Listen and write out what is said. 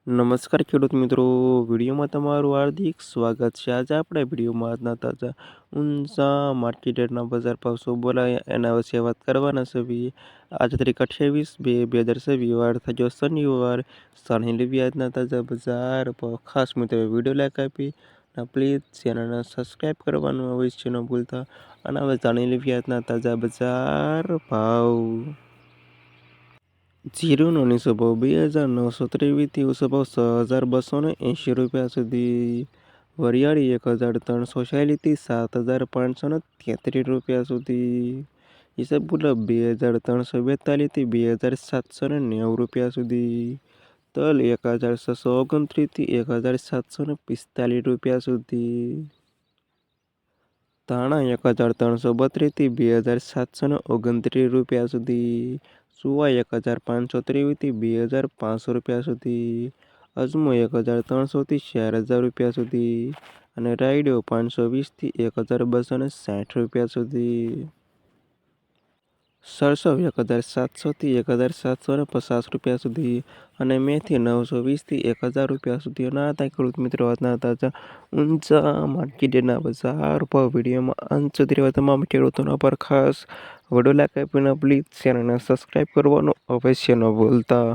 નમસ્કાર ખેડૂત મિત્રો, વિડીયોમાં તમારું હાર્દિક સ્વાગત છે. આજે આપણે વિડીયોમાં આજના તાજા ઊંઝા માર્કેટના બજાર ભાવ શું બોલાયા એના વિશે વાત કરવાના છે. આજે તારીખ 28/2/2026 વાર થયો શનિવાર. સાંજે લેવી આજના તાજા બજાર ભાવ. ખાસ મિત્રો વિડીયો લાઈક આપી અને પ્લીઝ ચેનલને સબસ્ક્રાઈબ કરવાનું અવશ્ય ન ભૂલતા. અને હવે જાણી લેવી આજના તાજા બજાર ભાવ. જીરુનો નીચો ભાવ 2,923થી ઊંચો ભાવ 6,280 રૂપિયા સુધી. વરિયાળી 1,340થી 7,533 રૂપિયા સુધી. ઈસબગુલ 2,342થી 2,790 રૂપિયા સુધી. તલ 1,629થી 1,745 રૂપિયા સુધી. ધાણા 1,332થી 2,729 રૂપિયા સુધી. સુવા 1,523થી 2,500 રૂપિયા સુધી. અજમો 1,300થી 4,000 રૂપિયા સુધી. અને રાયડો 520થી 1,260 રૂપિયા સુધી. સરસો 1,700થી 1,750 રૂપિયા સુધી. અને મેથી 920થી 1,000 રૂપિયા સુધી. અને આ ખેડૂત મિત્રો આજના તાજા ઊંઝા માર્કેટના બજાર ભાવ. વિડીયોમાં અંત સુધી રહેવા તમામ ખેડૂતોના પર ખાસ વિડીયો લાઈક આપીને પ્લીઝ ચેનલને સબસ્ક્રાઈબ કરવાનું અવશ્ય ન ભૂલતા.